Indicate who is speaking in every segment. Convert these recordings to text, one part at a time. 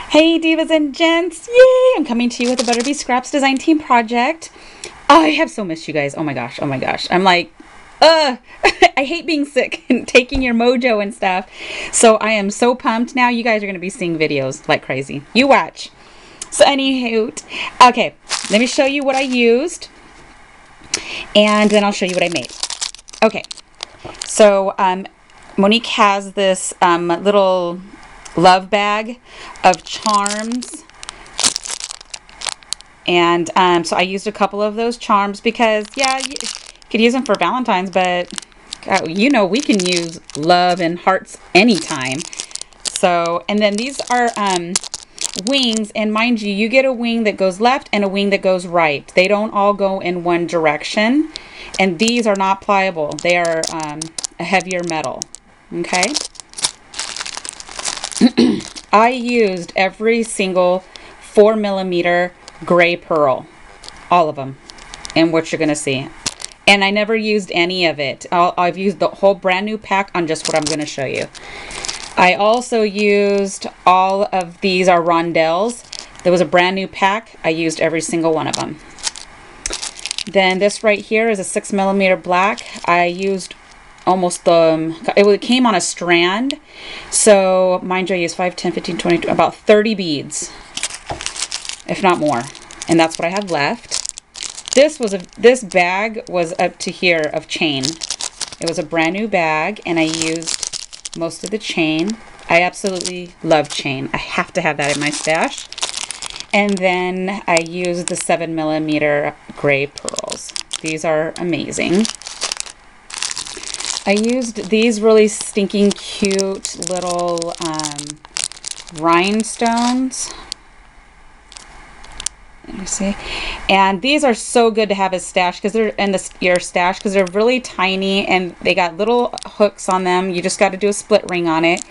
Speaker 1: Hey divas and gents, yay! I'm coming to you with the ButterBeeScraps design team project. I have so missed you guys. Oh my gosh, oh my gosh. I'm like, I hate being sick and taking your mojo and stuff. So I am so pumped now. You guys are going to be seeing videos like crazy. You watch. So anywho, okay, let me show you what I used. And then I'll show you what I made. Okay, so Monique has this little love bag of charms, and so I used a couple of those charms because yeah, you could use them for Valentine's, but you know, we can use love and hearts anytime. So, and then these are wings, and mind you, you get a wing that goes left and a wing that goes right. They don't all go in one direction, and these are not pliable. They are a heavier metal. Okay. I used every single 4mm gray pearl, all of them, and what you're gonna see. And I never used any of it. I've used the whole brand new pack on just what I'm gonna show you. I also used all of these are rondelles. There was a brand new pack. I used every single one of them. Then this right here is a 6mm black. I used almost it came on a strand, so mind you, I used 5, 10, 15, 20, about 30 beads, if not more, and that's what I have left. This bag was up to here of chain. It was a brand new bag, and I used most of the chain. I absolutely love chain. I have to have that in my stash. And then I used the 7mm gray pearls. These are amazing. I used these really stinking cute little rhinestones. Let me see. And these are so good to have as stash because they're in your stash because they're really tiny and they got little hooks on them. You just got to do a split ring on it,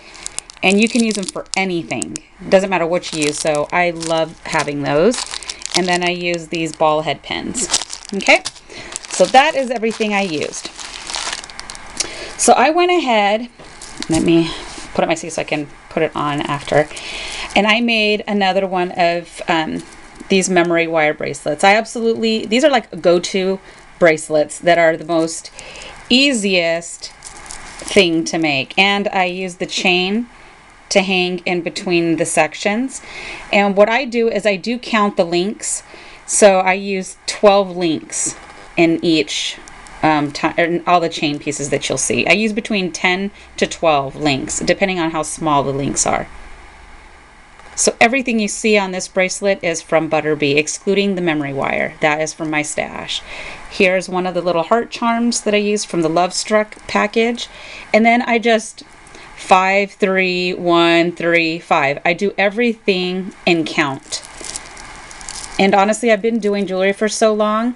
Speaker 1: and you can use them for anything. It doesn't matter what you use. So I love having those. And then I use these ball head pins. Okay, so that is everything I used. So I went ahead, let me put it in my sleeve so I can put it on after, and I made another one of these memory wire bracelets. These are like go-to bracelets that are the most easiest thing to make. And I use the chain to hang in between the sections. And what I do is I do count the links. So I use 12 links in each all the chain pieces that you'll see. I use between 10 to 12 links, depending on how small the links are. So everything you see on this bracelet is from ButterBee, excluding the memory wire. That is from my stash. Here's one of the little heart charms that I used from the Love Struck package. And then I just 5, 3, 1, 3, 5. I do everything in count. And honestly, I've been doing jewelry for so long.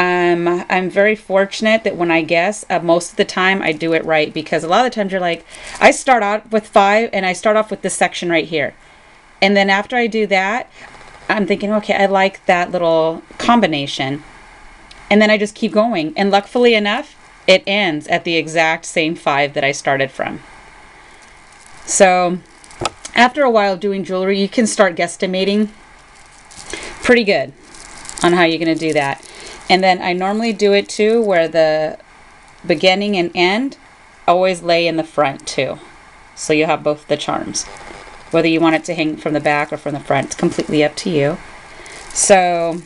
Speaker 1: I'm very fortunate that when I guess, most of the time I do it right, because a lot of the times you're like, I start out with 5 and I start off with this section right here. And then after I do that, I'm thinking, okay, I like that little combination. And then I just keep going. And luckily enough, it ends at the exact same 5 that I started from. So after a while doing jewelry, you can start guesstimating pretty good on how you're going to do that. And then I normally do it too where the beginning and end always lay in the front too. So you have both the charms. Whether you want it to hang from the back or from the front, it's completely up to you. So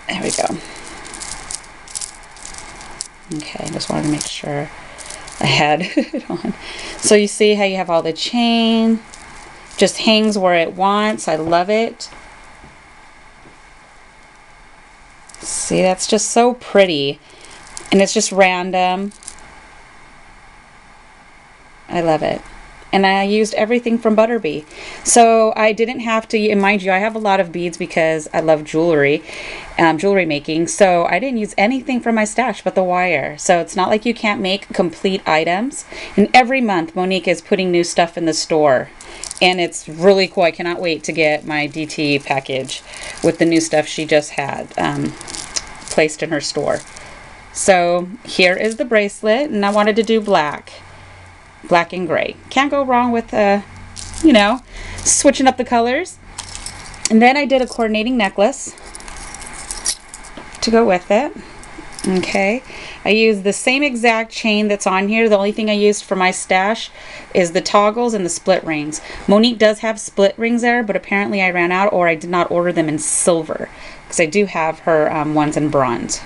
Speaker 1: there we go. Okay, I just wanted to make sure I had it on. So you see how you have all the chain. Just hangs where it wants. I love it. See, that's just so pretty, and it's just random. I love it. And I used everything from ButterBee, so I didn't have to, and mind you, I have a lot of beads because I love jewelry, jewelry making, so I didn't use anything from my stash but the wire. So it's not like you can't make complete items. And every month Monique is putting new stuff in the store, and it's really cool. I cannot wait to get my DT package with the new stuff she just had placed in her store. So here is the bracelet, and I wanted to do black and gray. Can't go wrong with you know, switching up the colors. And then I did a coordinating necklace to go with it. Okay, I used the same exact chain that's on here. The only thing I used for my stash is the toggles and the split rings. Monique does have split rings there, but apparently I ran out, or I did not order them in silver, because I do have her ones in bronze.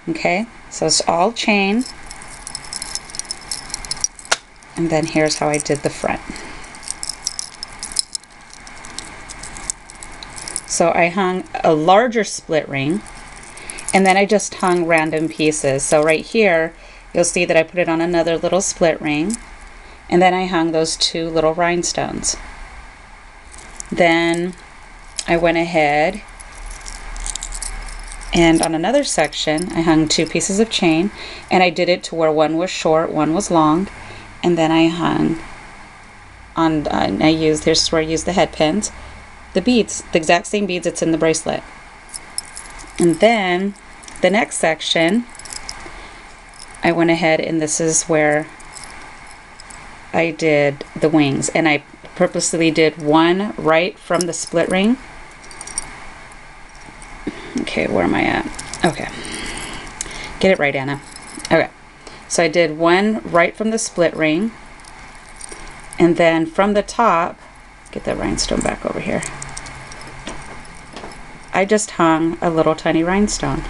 Speaker 1: Okay, so it's all chain. And then here's how I did the front. So I hung a larger split ring, and then I just hung random pieces. So right here, you'll see that I put it on another little split ring, and then I hung those 2 little rhinestones. Then I went ahead and on another section, I hung 2 pieces of chain, and I did it to where one was short, one was long, and then I hung on, here's where I used the head pins, the beads, the exact same beads that's in the bracelet. And then the next section, I went ahead, and this is where I did the wings, and I purposely did one right from the split ring. Okay, where am I at? Okay, get it right, Anna. Okay, so I did one right from the split ring, and then from the top, get that rhinestone back over here, I just hung a little tiny rhinestone.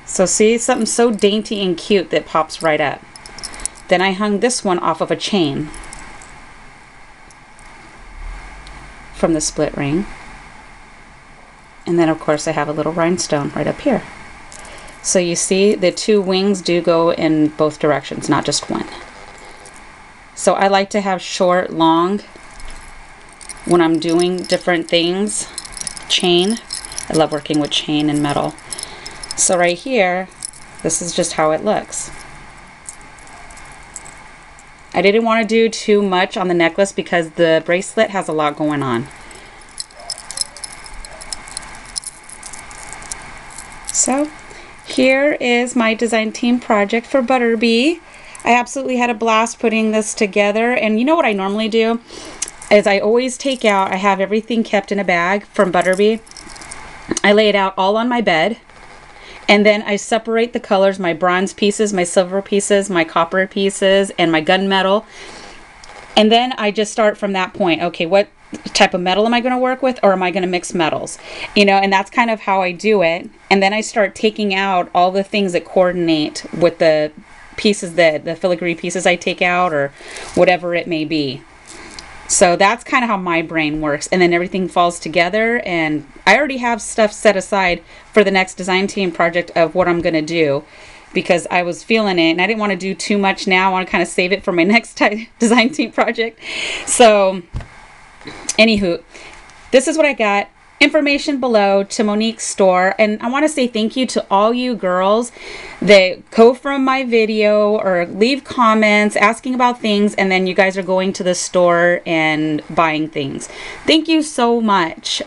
Speaker 1: So see, something so dainty and cute that pops right up. Then I hung this one off of a chain from the split ring. And then of course I have a little rhinestone right up here. So you see the 2 wings do go in both directions, not just one. So I like to have short, long when I'm doing different things. Chain. I love working with chain and metal. So right here, this is just how it looks. I didn't want to do too much on the necklace because the bracelet has a lot going on. So here is my design team project for ButterBee. I absolutely had a blast putting this together, and you know what I normally do is I always take out, I have everything kept in a bag from ButterBee. I lay it out all on my bed, and then I separate the colors, my bronze pieces, my silver pieces, my copper pieces, and my gunmetal. And then I just start from that point. Okay, what type of metal am I going to work with, or am I going to mix metals? You know, and that's kind of how I do it. And then I start taking out all the things that coordinate with the pieces, that the filigree pieces I take out, or whatever it may be. So that's kind of how my brain works, and then everything falls together, and I already have stuff set aside for the next design team project of what I'm going to do, because I was feeling it and I didn't want to do too much now. I want to kind of save it for my next design team project. So anywho, this is what I got. Information below to Monique's store, and I want to say thank you to all you girls that go from my video or leave comments asking about things, and then you guys are going to the store and buying things. Thank you so much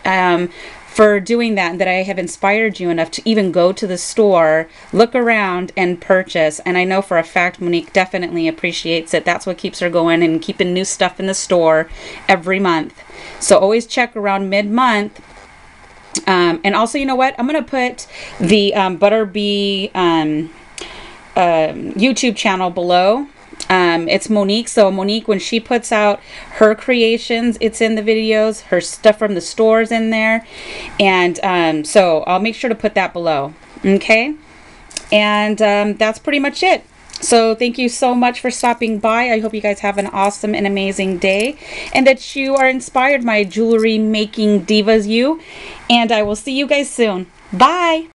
Speaker 1: for doing that, that I have inspired you enough to even go to the store, look around, and purchase. And I know for a fact Monique definitely appreciates it. That's what keeps her going and keeping new stuff in the store every month. So always check around mid-month. And also, you know what? I'm going to put the ButterBee YouTube channel below. It's Monique. So Monique, when she puts out her creations, it's in the videos. Her stuff from the stores in there. And so I'll make sure to put that below. Okay? And that's pretty much it. So thank you so much for stopping by. I hope you guys have an awesome and amazing day, and that you are inspired, my jewelry making divas you. And I will see you guys soon. Bye.